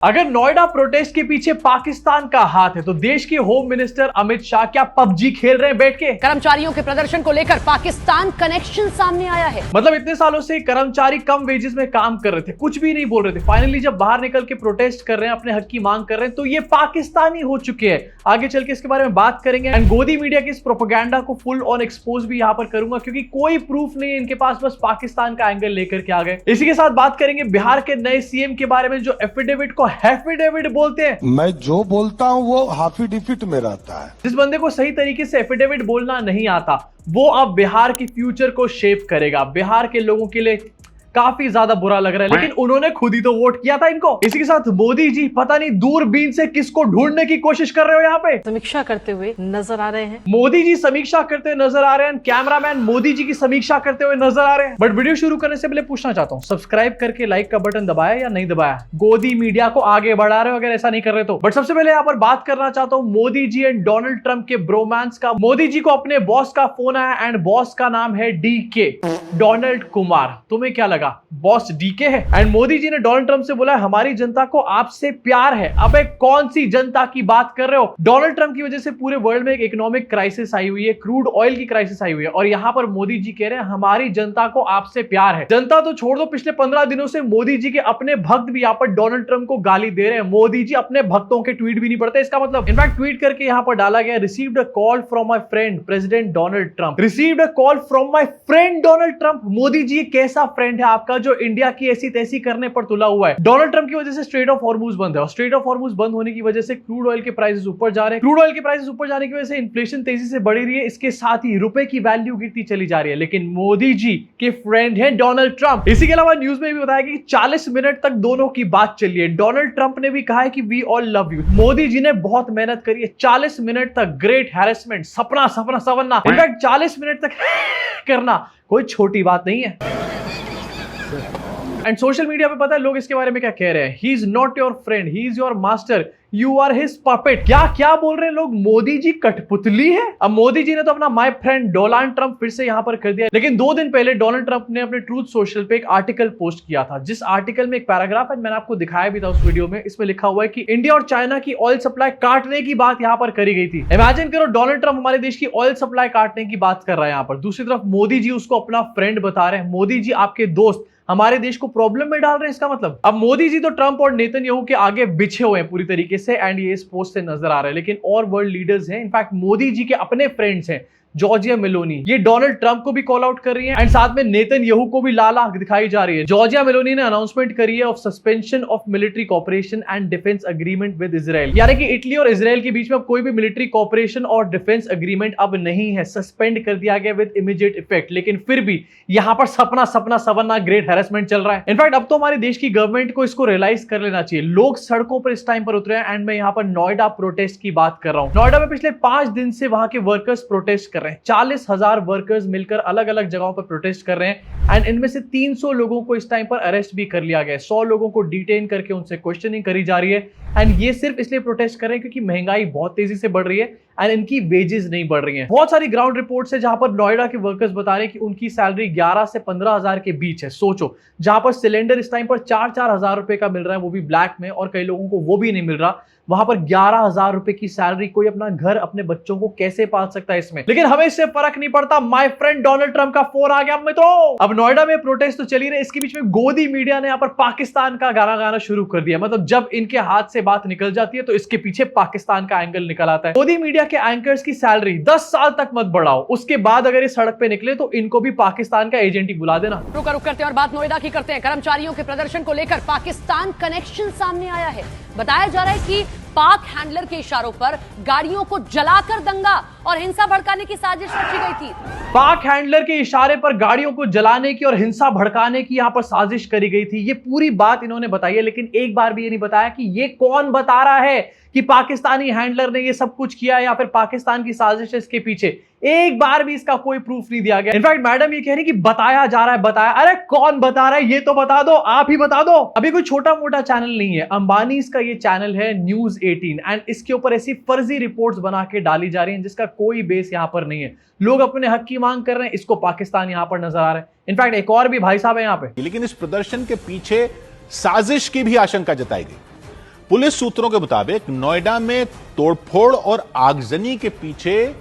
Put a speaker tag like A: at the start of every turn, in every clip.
A: अगर नोएडा प्रोटेस्ट के पीछे पाकिस्तान का हाथ है तो देश के होम मिनिस्टर अमित शाह क्या पबजी खेल रहे हैं बैठ के?
B: कर्मचारियों के प्रदर्शन को लेकर पाकिस्तान कनेक्शन सामने आया है।
A: मतलब इतने सालों से कर्मचारी कम वेजेस में काम कर रहे थे, कुछ भी नहीं बोल रहे थे। फाइनली जब बाहर निकल के प्रोटेस्ट कर रहे हैं, अपने हक की मांग कर रहे हैं, तो ये पाकिस्तानी हो चुके हैं। आगे चल के इसके बारे में बात करेंगे एंड गोदी मीडिया के इस प्रोपेगेंडा को फुल ऑन एक्सपोज भी यहाँ पर करूंगा, क्योंकि कोई प्रूफ नहीं है इनके पास, बस पाकिस्तान का एंगल लेकर के आ गए। इसी के साथ बात करेंगे बिहार के नए सीएम के बारे में, जो एफिडेविट को हैफिडेविट बोलते हैं।
C: मैं जो बोलता हूं वो हाफी डिफिट में रहता है।
A: जिस बंदे को सही तरीके से एफिडेविट बोलना नहीं आता, वो अब बिहार की फ्यूचर को शेप करेगा। बिहार के लोगों के लिए काफी ज्यादा बुरा लग रहा है, लेकिन उन्होंने खुद ही तो वोट किया था इनको। इसी के साथ मोदी जी पता नहीं दूरबीन से किसको ढूंढने की कोशिश कर रहे हो यहाँ पे।
B: समीक्षा करते हुए नजर आ रहे हैं।
A: मोदी जी समीक्षा करते हुए नजर आ रहे हैं, कैमरामैन मोदी जी की समीक्षा करते हुए नजर आ रहे हैं। बट वीडियो शुरू करने से पहले पूछना चाहता हूँ, सब्सक्राइब करके लाइक का बटन दबाया या नहीं दबाया? गोदी मीडिया को आगे बढ़ा रहे हो अगर ऐसा नहीं कर रहे तो। बट सबसे पहले यहाँ पर बात करना चाहता हूँ Modi ji and Donald Trump के ब्रोमांस का। मोदी जी को अपने बॉस का फोन आया एंड बॉस का नाम है डीके, डोनाल्ड कुमार। तुम्हें क्या लगा बॉस डीके है? एंड मोदी जी ने डोनाल्ड ट्रंप से बोला हमारी जनता को आपसे प्यार है। अबे कौन सी जनता की बात कर रहे हो? डोनाल्ड ट्रंप की वजह से पूरे वर्ल्ड में एक इकोनॉमिक क्राइसिस आई हुई है, क्रूड ऑयल की क्राइसिस आई हुई है, और यहाँ पर मोदी जी कह रहे हैं हमारी जनता को आपसे प्यार है। जनता तो छोड़ दो, पिछले 15 दिनों से मोदी जी के अपने भक्त भी यहाँ पर डोनाल्ड ट्रंप को गाली दे रहे हैं। मोदी जी अपने भक्तों के ट्वीट भी नहीं पढ़ते, इसका मतलब। इनफैक्ट ट्वीट करके यहाँ पर डाला गया, received a call from my friend president Donald Trump. Received a call from my friend Donald Trump. Modi ji कैसा फ्रेंड है आपका जो इंडिया की ऐसी तैसी करने पर तुला हुआ है? डोनाल्ड ट्रंप की वजह से स्ट्रेट ऑफ हॉर्मुज बंद है, और स्ट्रेट ऑफ हॉर्मुज बंद होने की वजह से क्रूड ऑयल के प्राइसेस ऊपर जा रहे हैं। क्रूड ऑयल के प्राइसेस ऊपर जाने की वजह से इन्फ्लेशन तेजी से बढ़ रही है, इसके साथ ही रुपए की वैल्यू गिरती चली जा रही है। लेकिन मोदी जी के फ्रेंड है डोनाल्ड ट्रंप। इसी के अलावा न्यूज में भी बताया कि 40 मिनट तक दोनों की बात चली है। डोनाल्ड ट्रंप ने भी कहा है कि we all love you. Modi ji ने बहुत मेहनत करी है, 40 मिनट तक ग्रेट हैरेसमेंट, सपना सपना सवरना। इनफैक्ट 40 मिनट तक करना कोई छोटी बात नहीं है। एंड सोशल मीडिया पे पता है लोग इसके बारे में क्या कह रहे हैं? He is not your friend, he is your master, you are his puppet. क्या क्या बोल रहे हैं लोग? मोदी जी कठपुतली है। अब मोदी जी ने तो अपना माय फ्रेंड डोनाल्ड ट्रंप फिर से यहां पर कर दिया, लेकिन 2 दिन पहले डोनाल्ड ट्रंप ने अपने ट्रूथ सोशल पे एक आर्टिकल पोस्ट किया था, जिस आर्टिकल में एक पैराग्राफ है, मैंने आपको दिखाया भी था उस वीडियो में। इसमें लिखा हुआ है कि इंडिया और चाइना की ऑयल सप्लाई काटने की बात यहां पर करी गई थी। इमेजिन करो, डोनाल्ड ट्रंप हमारे देश की ऑयल सप्लाई काटने की बात कर रहा है यहां पर। दूसरी तरफ मोदी जी उसको अपना फ्रेंड बता रहे हैं। मोदी जी आपके दोस्त हमारे देश को प्रॉब्लम में डाल रहे हैं, इसका मतलब। अब मोदी जी तो ट्रंप और नेतन्याहू के आगे बिछे हुए हैं पूरी तरीके से, एंड ये इस पोस्ट से नजर आ रहा है। लेकिन और वर्ल्ड लीडर्स हैं, इनफैक्ट मोदी जी के अपने फ्रेंड्स हैं, जॉर्जिया मेलोनी, ये डोनाल्ड ट्रंप को भी कॉल आउट कर रही है, एंड साथ में नेतन्याहू को भी लाल आंख दिखाई जा रही है। जॉर्जिया मेलोनी ने अनाउंसमेंट करी है of suspension of military cooperation and defence agreement with Israel. यानी कि इटली और इजराइल के बीच में अब कोई भी मिलिट्री कॉपरेशन और डिफेंस अग्रीमेंट अब नहीं है, सस्पेंड कर दिया गया विद इमीडिएट इफेक्ट। लेकिन फिर भी यहां पर सपना सपना सवरना ग्रेट हैरेसमेंट चल रहा है। इनफैक्ट अब तो हमारे देश की गवर्नमेंट को इसको रियलाइज कर लेना चाहिए। लोग सड़कों पर इस टाइम पर उतरे हैं, एंड मैं यहां पर नोएडा प्रोटेस्ट की बात कर रहा हूं। नोएडा में पिछले 5 दिन से वहां के वर्कर्स प्रोटेस्ट कर रहे हैं। 40,000 वर्कर्स मिलकर अलग अलग जगहों पर प्रोटेस्ट कर रहे हैं, एंड इनमें से 300 लोगों को इस टाइम पर अरेस्ट भी कर लिया गया है। 100 लोगों को डिटेन करके उनसे क्वेश्चनिंग करी जा रही है, एंड ये सिर्फ इसलिए प्रोटेस्ट कर रहे हैं क्योंकि महंगाई बहुत तेजी से बढ़ रही है एंड इनकी वेजेस नहीं बढ़ रही हैं। बहुत सारी ग्राउंड रिपोर्ट्स है जहां पर नोएडा के वर्कर्स बता रहे हैं कि उनकी सैलरी 11 से 15,000 के बीच है। सोचो, जहां पर सिलेंडर इस टाइम पर 4-4 हजार रुपए का मिल रहा है, वो भी ब्लैक में, और कई लोगों को वो भी नहीं मिल रहा, वहां पर 11,000 रुपए की सैलरी कोई अपना घर, अपने बच्चों को कैसे पाल सकता है इसमें? लेकिन हमें इससे फर्क नहीं पड़ता। माय फ्रेंड डोनाल्ड ट्रंप का फोन आ गया मित्रों। अब नोएडा में प्रोटेस्ट तो चली रही, इसके बीच में गोदी मीडिया ने यहाँ पर पाकिस्तान का गाना गाना शुरू कर दिया। मतलब जब इनके हाथ से बात निकल जाती है तो इसके पीछे पाकिस्तान का एंगल निकल आता है। गोदी मीडिया के एंकर्स की सैलरी 10 साल तक मत बढ़ाओ, उसके बाद अगर ये सड़क पे निकले तो इनको भी पाकिस्तान का एजेंट ही बुला देना।
B: रुक करते हैं और बात नोएडा की करते हैं। कर्मचारियों के प्रदर्शन को लेकर पाकिस्तान कनेक्शन सामने आया है। बताया जा रहा है कि पाक हैंडलर के इशारों पर गाड़ियों को जलाकर दंगा और हिंसा भड़काने की साजिश रची गई थी।
A: पाक हैंडलर के इशारे पर गाड़ियों को जलाने की और हिंसा भड़काने की यहां पर साजिश करी गई थी। ये पूरी बात इन्होंने बताई है, लेकिन एक बार भी ये नहीं बताया कि ये कौन बता रहा है कि पाकिस्तानी हैंडलर ने ये सब कुछ किया या फिर पाकिस्तान की साजिश है इसके पीछे। एक बार भी इसका कोई प्रूफ नहीं दिया गया। इनफैक्ट मैडम ये कह रही कि बताया जा रहा है, बताया। अरे कौन बता रहा है ये तो बता दो, आप ही बता दो। अभी कोई छोटा मोटा चैनल नहीं है, अंबानी इसका ये चैनल है न्यूज 18, एंड इसके ऊपर ऐसी फर्जी रिपोर्ट्स बना के डाली जा रही हैं जिसका कोई बेस यहां पर नहीं है। लोग अपने हक की मांग कर रहे हैं, इसको पाकिस्तान यहां पर नजर आ रहा है। इनफैक्ट एक और भी भाई साहब है यहां पे।
D: लेकिन इस प्रदर्शन के पीछे साजिश की भी आशंका जताई गई। पुलिस सूत्रों के मुताबिक नोएडा में तोड़फोड़ और आगजनी के पीछे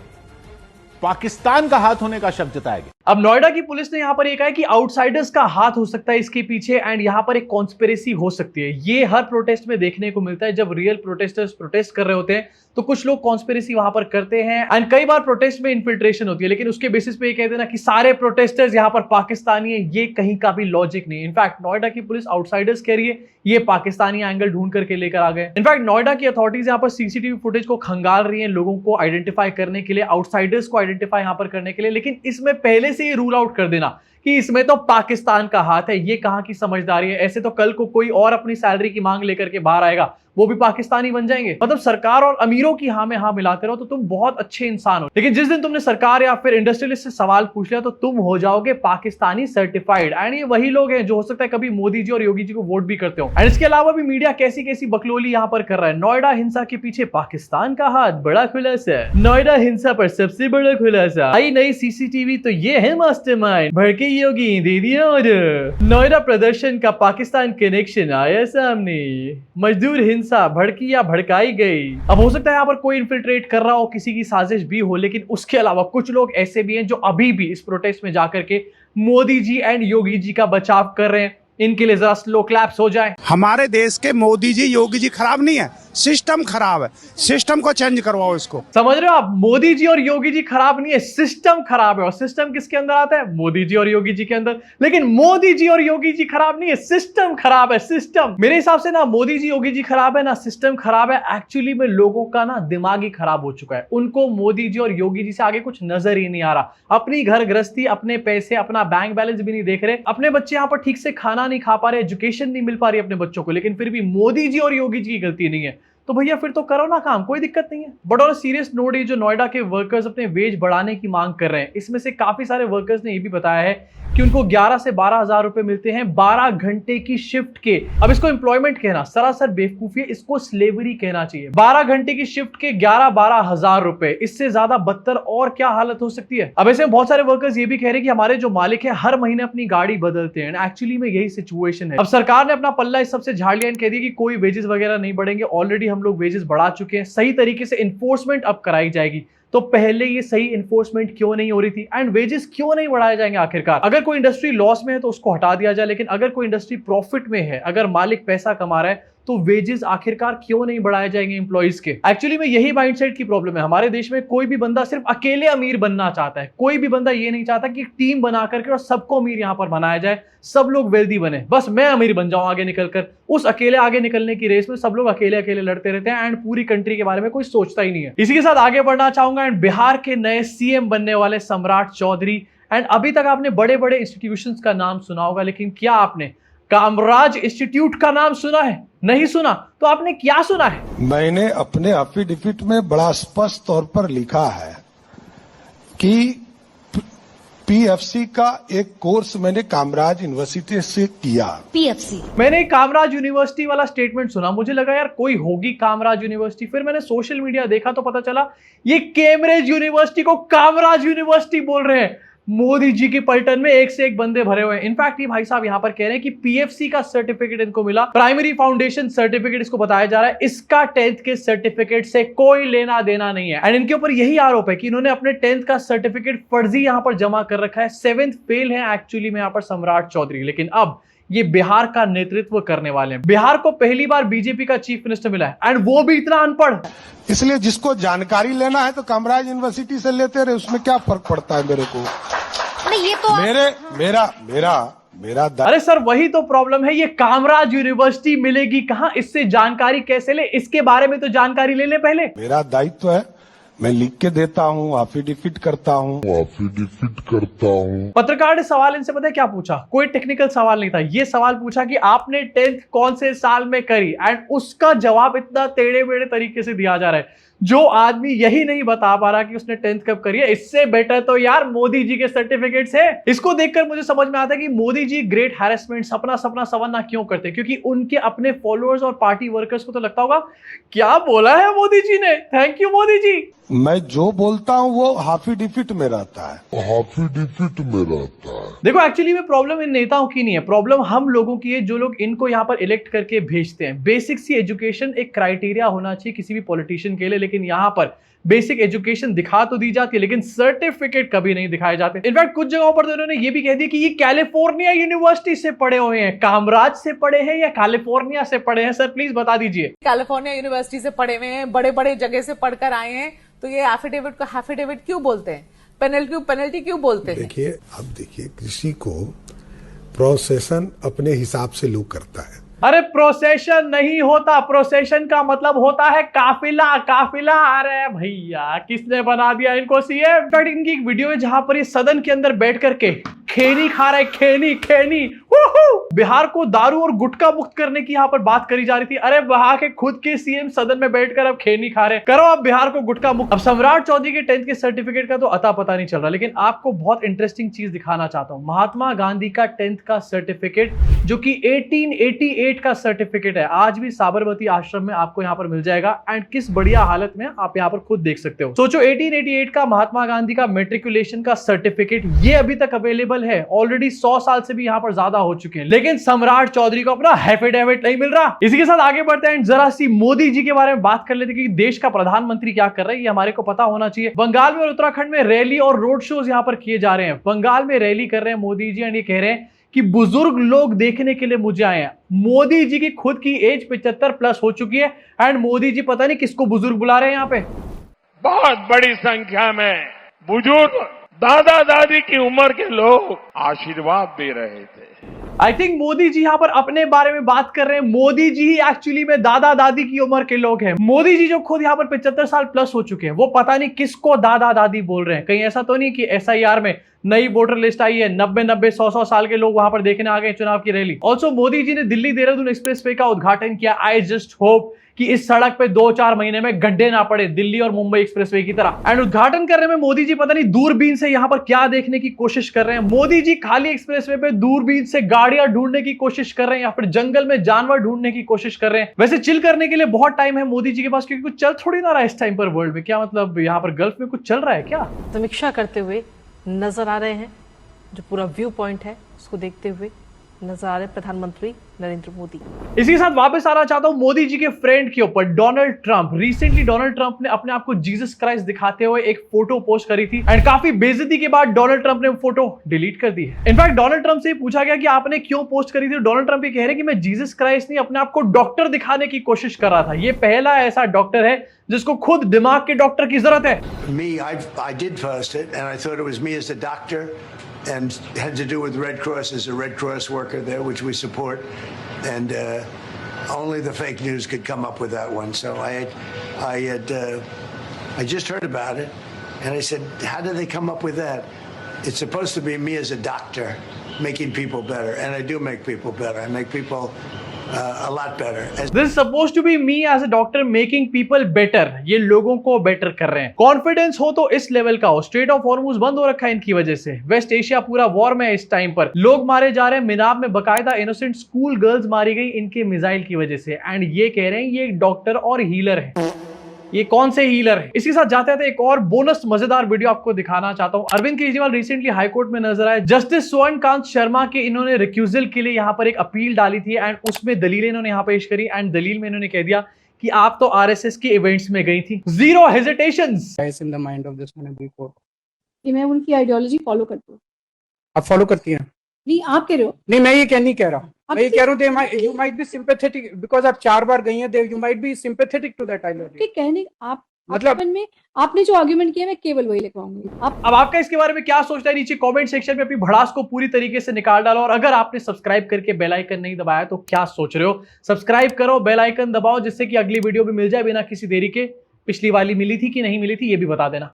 D: पाकिस्तान का हाथ होने का शक जताया गया।
A: अब नोएडा की पुलिस ने यहां पर यह कहा है कि आउटसाइडर्स का हाथ हो सकता है इसके पीछे एंड यहां पर एक कॉन्स्पिरेसी हो सकती है। ये हर प्रोटेस्ट में देखने को मिलता है। जब रियल प्रोटेस्टर्स प्रोटेस्ट कर रहे होते हैं तो कुछ लोग कॉन्स्पिरेसी वहां पर करते हैं एंड कई बार प्रोटेस्ट में इन्फिल्ट्रेशन होती है, लेकिन उसके बेसिस पे ये कह देना कि सारे प्रोटेस्टर्स यहां पर पाकिस्तानी है, ये कहीं का भी लॉजिक नहीं। इनफैक्ट नोएडा की पुलिस आउटसाइडर्स कह रही है ये पाकिस्तानी एंगल ढूंढ करके लेकर आ गए। इनफैक्ट नोएडा की अथॉरिटीज यहां पर सीसीटीवी फुटेज को खंगाल रही है लोगों को आइडेंटिफाई करने के लिए, आउटसाइडर्स को आइडेंटिफाई यहां पर करने के लिए, लेकिन इसमें पहले से ही रूल आउट कर देना कि इसमें तो पाकिस्तान का हाथ है, ये कहां की समझदारी है। ऐसे तो कल को कोई और अपनी सैलरी की मांग लेकर के बाहर आएगा, वो भी पाकिस्तानी बन जाएंगे। मतलब सरकार और अमीरों की हाँ में हाँ मिलाते रहो तो तुम बहुत अच्छे इंसान हो, लेकिन जिस दिन तुमने सरकार या फिर इंडस्ट्रियलिस्ट से सवाल पूछ लिया तो तुम हो जाओगे पाकिस्तानी सर्टिफाइड। एंड ये वही लोग हैं जो हो सकता है कभी मोदी जी और योगी जी को वोट भी करते हो। एंड इसके अलावा भी मीडिया कैसी कैसी बकलोली यहाँ पर कर रहा है। नोएडा हिंसा के पीछे पाकिस्तान का हाथ, बड़ा खुलासा। नोएडा हिंसा पर सबसे बड़ा खुलासा, आई नई सीसीटीवी तो ये है मास्टरमाइंड, भड़के योगी दे दिया ऑर्डर। नोएडा प्रदर्शन का पाकिस्तान कनेक्शन आया सामने, मजदूर हिंसा भड़की या भड़काई गई। अब हो सकता है यहाँ पर कोई इन्फिल्ट्रेट कर रहा हो, किसी की साजिश भी हो, लेकिन उसके अलावा कुछ लोग ऐसे भी हैं जो अभी भी इस प्रोटेस्ट में जाकर के मोदी जी एंड योगी जी का बचाव कर रहे हैं। इनके लिए जरा स्लो क्लैप्स हो जाए।
E: हमारे देश के मोदी जी योगी जी खराब नहीं है, सिस्टम खराब है, सिस्टम को चेंज करवाओ इसको।
A: समझ रहे हो आप, मोदी जी और योगी जी खराब नहीं है, सिस्टम खराब है। और सिस्टम किसके अंदर आता है? मोदी जी और योगी जी के अंदर। लेकिन मोदी जी और योगी जी खराब नहीं है, सिस्टम खराब है, सिस्टम। मेरे हिसाब से ना मोदी जी योगी जी खराब है ना सिस्टम खराब है, एक्चुअली में लोगों का ना दिमाग ही खराब हो चुका है। उनको मोदी जी और योगी जी से आगे कुछ नजर ही नहीं आ रहा। अपनी घर गृहस्थी, अपने पैसे, अपना बैंक बैलेंस भी नहीं देख रहे, अपने बच्चे यहाँ पर ठीक से खाना नहीं खा पा रहे, एजुकेशन नहीं मिल पा रही अपने बच्चों को, लेकिन फिर भी मोदी जी और योगी जी की गलती नहीं है। तो भैया फिर तो करो ना काम, कोई दिक्कत नहीं है। बट ऑन सीरियस नोट, ये जो नोएडा के वर्कर्स अपने वेज बढ़ाने की मांग कर रहे हैं, इसमें से काफी सारे वर्कर्स ने ये भी बताया है कि उनको 11 से 12 हजार रुपए मिलते हैं 12 घंटे की शिफ्ट के। अब इसको एम्प्लॉयमेंट कहना सरासर बेवकूफी है, इसको स्लेवरी कहना चाहिए। 12 घंटे की शिफ्ट के 11-12 हजार रुपए, इससे ज्यादा बदतर और क्या हालत हो सकती है। अब ऐसे में बहुत सारे वर्कर्स ये भी कह रहे हैं कि हमारे जो मालिक है हर महीने अपनी गाड़ी बदलते हैं। एक्चुअली में यही सिचुएशन है। अब सरकार ने अपना पल्ला इस सबसे झाड़ लिया, कह दिया कि कोई वेजेस वगैरह नहीं बढ़ेंगे, ऑलरेडी हम लोग वेजेस बढ़ा चुके हैं, सही तरीके से इन्फोर्समेंट अब कराई जाएगी। तो पहले ये सही इन्फोर्समेंट क्यों नहीं हो रही थी एंड वेजेस क्यों नहीं बढ़ाए जाएंगे आखिरकार? अगर कोई इंडस्ट्री लॉस में है तो उसको हटा दिया जाए, लेकिन अगर कोई इंडस्ट्री प्रॉफिट में है, अगर मालिक पैसा कमा रहा है, तो वेजेस आखिरकार क्यों नहीं बढ़ाए जाएंगे एम्प्लॉइज के? एक्चुअली में यही माइंडसेट की प्रॉब्लम है हमारे देश में। कोई भी बंदा सिर्फ अकेले अमीर बनना चाहता है, कोई भी बंदा ये नहीं चाहता कि टीम बना करके और सबको अमीर यहां पर बनाया जाए, सब लोग वेल्दी बने, बस मैं अमीर बन जाऊं आगे निकलकर। उस अकेले आगे निकलने की रेस में सब लोग अकेले अकेले लड़ते रहते हैं एंड पूरी कंट्री के बारे में कोई सोचता ही नहीं है। इसी के साथ आगे बढ़ना चाहूंगा एंड बिहार के नए सीएम बनने वाले सम्राट चौधरी। एंड अभी तक आपने बड़े बड़े इंस्टीट्यूशंस का नाम सुना होगा, लेकिन क्या आपने कामराज इंस्टीट्यूट का नाम सुना है? नहीं सुना तो आपने क्या सुना है?
C: मैंने अपने एफिडेविट में बड़ा स्पष्ट तौर पर लिखा है कि पीएफसी का एक कोर्स मैंने कामराज यूनिवर्सिटी से किया।
B: पीएफसी,
A: मैंने कामराज यूनिवर्सिटी वाला स्टेटमेंट सुना, मुझे लगा यार कोई होगी कामराज यूनिवर्सिटी। फिर मैंने सोशल मीडिया देखा तो पता चला ये कैम्ब्रिज यूनिवर्सिटी को कामराज यूनिवर्सिटी बोल रहे हैं। मोदी जी की पलटन में एक से एक बंदे भरे हुए हैं। इनफैक्ट ये भाई साहब यहां पर कह रहे हैं कि पीएफसी का सर्टिफिकेट इनको मिला, प्राइमरी फाउंडेशन सर्टिफिकेट इसको बताया जा रहा है, इसका 10th के सर्टिफिकेट से कोई लेना देना नहीं है। एंड इनके ऊपर यही आरोप है कि इन्होंने अपने 10th का सर्टिफिकेट फर्जी यहां पर जमा कर रखा है। 7th फेल है एक्चुअली में यहां पर सम्राट चौधरी, लेकिन अब ये बिहार का नेतृत्व करने वाले हैं। बिहार को पहली बार बीजेपी का चीफ मिनिस्टर मिला है एंड वो भी इतना अनपढ़।
C: इसलिए जिसको जानकारी लेना है तो कामराज यूनिवर्सिटी से लेते रहे, उसमें क्या फर्क पड़ता है मेरे को?
B: नहीं ये तो
C: मेरा
A: अरे सर वही तो प्रॉब्लम है, ये कामराज यूनिवर्सिटी मिलेगी कहां, इससे जानकारी कैसे ले? इसके बारे में तो जानकारी ले ले पहले।
C: मेरा दायित्व है, मैं लिख के देता हूँ, एफिडेविट करता हूँ।
A: पत्रकार ने सवाल इनसे पता है क्या पूछा? कोई टेक्निकल सवाल नहीं था, ये सवाल पूछा कि आपने 10th कौन से साल में करी, एंड उसका जवाब इतना टेढ़े मेढ़े तरीके से दिया जा रहा है। जो आदमी यही नहीं बता पा रहा कि उसने 10th कब करी है, इससे बेटर तो यार मोदी जी के सर्टिफिकेट्स है। इसको देखकर मुझे समझ में आता है कि मोदी जी ग्रेट हैरेसमेंट सपना संवरना क्यों करते, क्योंकि उनके अपने फॉलोअर्स और पार्टी वर्कर्स को तो लगता होगा क्या बोला है मोदी जी ने, थैंक यू मोदी जी।
C: मैं जो बोलता हूं वो हाफी डिफिट में रहता है।
A: देखो एक्चुअली में प्रॉब्लम इन नेताओं की नहीं है, प्रॉब्लम हम लोगों की है जो लोग इनको यहाँ पर इलेक्ट करके भेजते हैं। बेसिक सी एजुकेशन एक क्राइटेरिया होना चाहिए किसी भी पॉलिटिशियन के लिए, लेकिन यहाँ पर बेसिक एजुकेशन दिखा तो दी जाती है लेकिन सर्टिफिकेट कभी नहीं दिखाए जाते। इनफैक्ट कुछ जगहों पर तो इन्होंने ये भी कह दिया कि ये कैलिफोर्निया यूनिवर्सिटी से पढ़े हुए हैं। कामराज से पढ़े हैं या कैलिफोर्निया से पढ़े हैं? सर प्लीज बता दीजिए।
F: कैलिफोर्निया यूनिवर्सिटी से पढ़े हुए हैं, बड़े बड़े जगह से पढ़कर आए हैं, तो ये एफिडेविट को एफिडेविट क्यों बोलते हैं, पेनल्टी क्यों बोलते हैं?
G: देखिए, अब देखिए, कृषि को प्रोसेशन अपने हिसाब से लोग करता है।
A: अरे प्रोसेशन नहीं होता, प्रोसेशन का मतलब होता है काफिला। काफिला, अरे भैया किसने बना दिया इनको सीएम? इनकी एक वीडियो है जहां पर ये सदन के अंदर बैठ करके खेनी खा रहे, खेनी। बिहार को दारू और गुटखा मुक्त करने की यहाँ पर बात करी जा रही थी। अरे वहां के खुद के सीएम सदन में बैठकर अब खेनी खा रहे, करो अब बिहार को गुटखा मुक्त। अब सम्राट चौधरी के 10th के सर्टिफिकेट का तो अता पता नहीं चल रहा, लेकिन आपको बहुत इंटरेस्टिंग चीज दिखाना चाहता हूं। महात्मा गांधी का 10th का सर्टिफिकेट जो कि 1888 का सर्टिफिकेट है, आज भी साबरमती आश्रम में आपको यहाँ पर मिल जाएगा। एंड किस बढ़िया हालत में आप यहाँ पर खुद देख सकते हो। सोचो 1888 का महात्मा गांधी का मेट्रिकुलेशन का सर्टिफिकेट ये अभी तक अवेलेबल है। ऑलरेडी 100 साल से भी यहाँ पर ज्यादा हो चुके हैं, लेकिन सम्राट चौधरी को अपना एफिडेविट नहीं मिल रहा। इसी के साथ आगे बढ़ते हैं, जरा सी मोदी जी के बारे में बात कर लेते हैं कि देश का प्रधानमंत्री क्या कर रहे हैं, ये हमारे को पता होना चाहिए। बंगाल में और उत्तराखंड में रैली और रोड शोज यहाँ पर किए जा रहे हैं। बंगाल में रैली कर रहे हैं मोदी जी एंड ये कह रहे हैं कि बुजुर्ग लोग देखने के लिए मुझे आए हैं। मोदी जी की खुद की एज 75 प्लस हो चुकी है एंड मोदी जी पता नहीं किसको बुजुर्ग बुला रहे हैं यहाँ पे।
H: बहुत बड़ी संख्या में बुजुर्ग दादा दादी की उम्र के लोग आशीर्वाद दे रहे थे।
A: आई थिंक मोदी जी यहाँ पर अपने बारे में बात कर रहे हैं। मोदी जी ही एक्चुअली में दादा दादी की उम्र के लोग हैं। मोदी जी जो खुद यहाँ पर 75 साल प्लस हो चुके हैं, वो पता नहीं किसको दादा दादी बोल रहे हैं। कहीं ऐसा तो नहीं कि SIR में नई वोटर लिस्ट आई है, 90 100 साल के लोग वहां पर देखने आ गए चुनाव की रैली। ऑल्सो मोदी जी ने दिल्ली देहरादून एक्सप्रेसवे का उद्घाटन किया। आई जस्ट होप कि इस सड़क पे 2-4 महीने में गड्ढे ना पड़े दिल्ली और मुंबई एक्सप्रेसवे की तरह। एंड उद्घाटन करने में मोदी जी पता नहीं दूरबीन से यहाँ पर क्या देखने की कोशिश कर रहे हैं। मोदी जी खाली एक्सप्रेसवे पे दूरबीन से गाड़ियां ढूंढने की कोशिश कर रहे हैं या फिर जंगल में जानवर ढूंढने की कोशिश कर रहे हैं। वैसे चिल करने के लिए बहुत टाइम है मोदी जी के पास, क्योंकि कुछ चल थोड़ी ना रहा है इस टाइम पर वर्ल्ड में। क्या मतलब यहाँ पर गल्फ में कुछ चल रहा है क्या?
B: समीक्षा करते हुए नजर आ रहे हैं, जो पूरा व्यू पॉइंट है उसको देखते हुए नजर आ रहे प्रधानमंत्री नरेंद्र मोदी।
A: इसी के साथ वापस आना चाहता हूं मोदी जी के फ्रेंड के ऊपर, Donald Trump. Recently Donald Trump ने अपने आप को जीसस क्राइस्ट दिखाते हुए एक फोटो पोस्ट करी थी एंड काफी बेइज्जती के बाद डोनाल्ड ट्रंप ने वो फोटो डिलीट कर दी है। इनफैक्ट डोनाल्ड ट्रंप से पूछा गया कि आपने क्यों पोस्ट करी थी, डोनाल्ड ट्रंप ये कह रहे कि मैं जीसस क्राइस्ट नहीं अपने आप को डॉक्टर दिखाने की कोशिश कर रहा था। ये पहला ऐसा डॉक्टर है जिसको खुद दिमाग के डॉक्टर की जरूरत है।
I: I did first it, and I thought it was me as a doctor, and had to do with Red Cross as a Red Cross worker there, which we support, and only the fake news could come up with that one. So I just heard about it, and I said, how did they come up with that? It's supposed to be me as a doctor making people better, and I do make people better. I make people a lot better.
A: This is supposed to be me as a doctor making people better. ये लोगों को better कर रहे हैं। Confidence हो तो इस level का हो। स्ट्रेट ऑफ हॉर्मुज बंद हो रखा है इनकी वजह से। वेस्ट एशिया पूरा वॉर में है इस टाइम पर। लोग मारे जा रहे हैं। मिनाब में बकायदा इनोसेंट स्कूल गर्ल्स मारी गई इनके मिसाइल की वजह से। एंड ये कह रहे हैं ये डॉक्टर और हीलर है। ये कौन से हीलर है? इसके साथ जाते हैं एक और बोनस मजेदार वीडियो आपको दिखाना चाहता हूं। अरविंद केजरीवाल रिसेंटली हाईकोर्ट में नजर आए। जस्टिस स्वर्णकांत शर्मा के इन्होंने रिक्यूजल के लिए यहाँ पर एक अपील डाली थी एंड उसमें दलीलें इन्होंने यहाँ पेश करी एंड दलील में इन्होंने कह दिया कि आप तो RSS के इवेंट्स में गई थी। Zero hesitations
J: in the mind of this honorable court.
K: कि मैं उनकी आइडियोलॉजी फॉलो करती हूँ।
J: आप फॉलो करती हैं?
K: नहीं, आप कह रहे हो।
J: नहीं, मैं ये नहीं कह रहा। मैं ये कह रहा हूँ you might be sympathetic because आप 4 बार गई हैं, you might be sympathetic to that ideology.
K: कहने आप
J: मतलब
K: में आपने जो आर्गुमेंट किया मैं केवल वही लिखवाऊंगी।
A: अब आपका इसके बारे में क्या सोचना है नीचे कमेंट सेक्शन में अपनी भड़ास को पूरी तरीके से निकाल डालो। और अगर आपने सब्सक्राइब करके बेल आइकन नहीं दबाया तो क्या सोच रहे हो? सब्सक्राइब करो, बेल आइकन दबाओ, जिससे कि अगली वीडियो भी मिल जाए बिना किसी देरी के। पिछली वाली मिली थी कि नहीं मिली थी ये भी बता देना।